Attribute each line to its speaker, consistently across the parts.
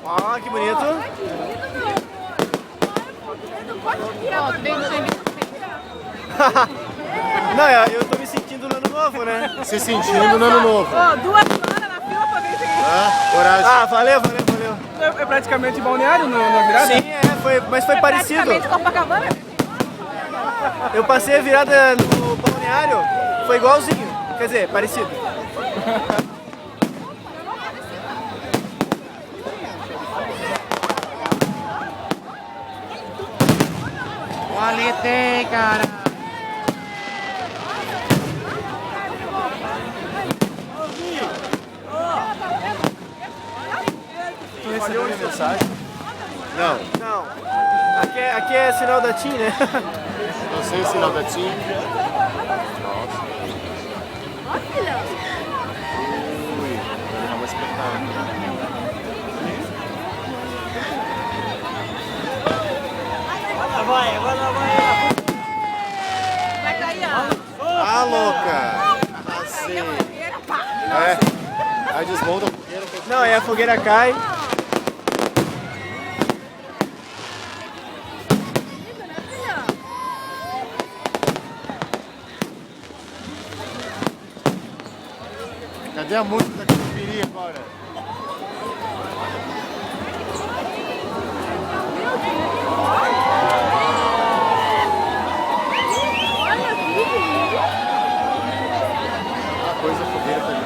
Speaker 1: Ó, que bonito. Não, eu tô me sentindo no ano novo, né?
Speaker 2: Se sentindo no ano novo.
Speaker 3: Ó, 2 horas na fila pra ver isso aqui.
Speaker 2: Coragem.
Speaker 1: Ah, valeu.
Speaker 3: É praticamente balneário na virada?
Speaker 1: Sim, mas foi parecido.
Speaker 3: Praticamente Copacabana.
Speaker 1: Eu passei a virada no balneário, foi igualzinho. Quer dizer, parecido.
Speaker 2: Qualitei, cara.
Speaker 1: Tu recebeu minha mensagem?
Speaker 2: Não.
Speaker 1: Não. Aqui é sinal da TIM, né?
Speaker 2: Não sei o sinal da TIM. Ui, é um espetáculo.
Speaker 1: Vai.
Speaker 3: Vai cair, ó.
Speaker 2: Ah, louca! Assim. É. Aí desmonta a fogueira.
Speaker 1: Não, aí a fogueira cai.
Speaker 2: Cadê a música da Itaperiú agora? A coisa fogueira tá ali.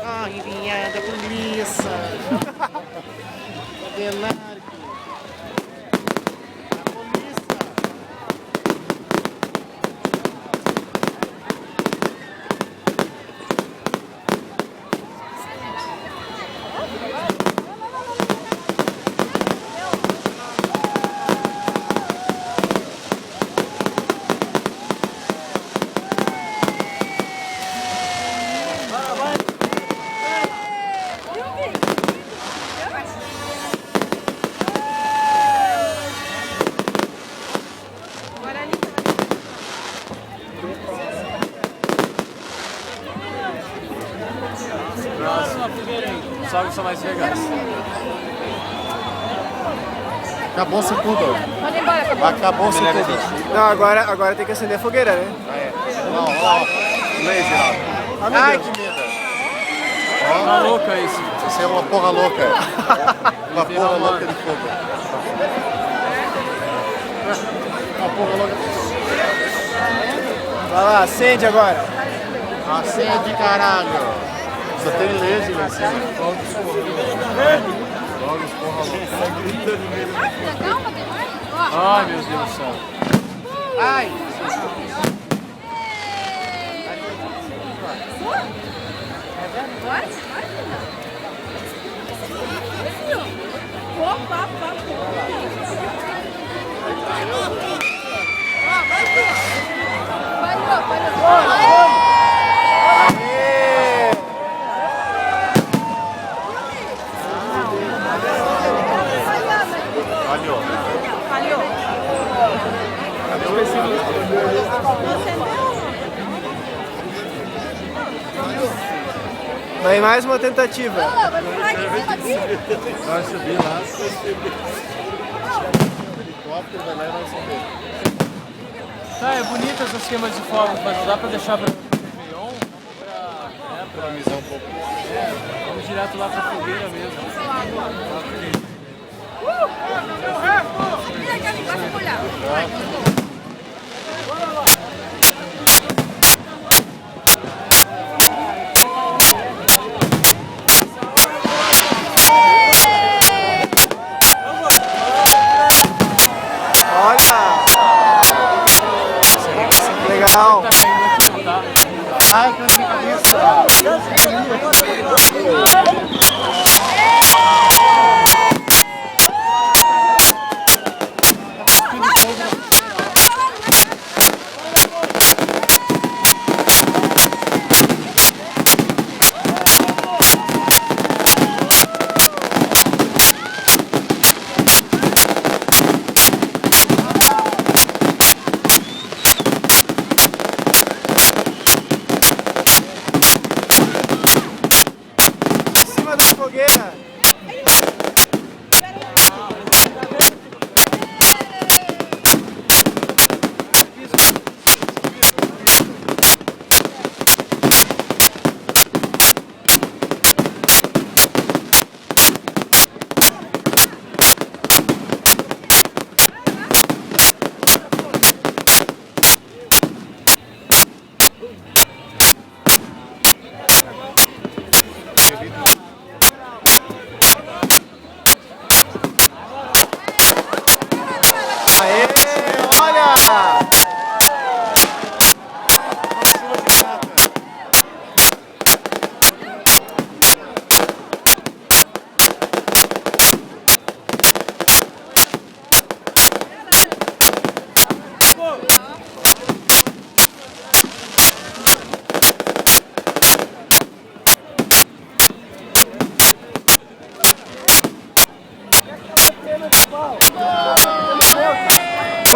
Speaker 2: Ai, viada, polícia! Cadê Largo?
Speaker 1: Os fogos são mais legais.
Speaker 2: Acabou-se tudo.
Speaker 3: Pode ir embora,
Speaker 2: Acabou-se tudo.
Speaker 1: Não, agora tem que acender a fogueira, né?
Speaker 2: Não, laser. Ai, que medo.
Speaker 1: Tá louca isso.
Speaker 2: Isso é uma porra louca. Uma porra louca de fogo. Uma porra louca.
Speaker 1: Vai lá, acende agora.
Speaker 2: Acende, caralho. Só tem laser lá em cima. Fogos, porra louca.
Speaker 3: Calma, tem mais?
Speaker 1: Ai, meu Deus do céu.
Speaker 2: Ai! Falhou.
Speaker 1: Vai mais uma tentativa.
Speaker 2: Vai subir lá. Helicóptero vai lá e vai subir.
Speaker 1: Tá, é bonito essas queimas de fogos, mas dá pra deixar pra Réveillon?
Speaker 2: Pra amenizar um pouco.
Speaker 1: Vamos direto lá pra fogueira mesmo.
Speaker 3: Vem aqui embaixo pra olhar.
Speaker 1: Olha! Legal!
Speaker 2: Ai, que cabeça!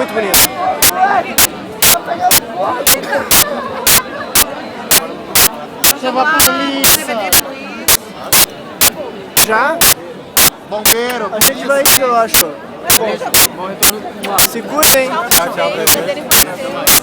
Speaker 1: Muito bonito.
Speaker 2: Chama a polícia.
Speaker 1: Já?
Speaker 2: Bombeiro.
Speaker 1: A gente vai indo, eu acho.
Speaker 4: Bom retorno.
Speaker 1: Se cuidem.
Speaker 2: Tchau, tchau, pessoal.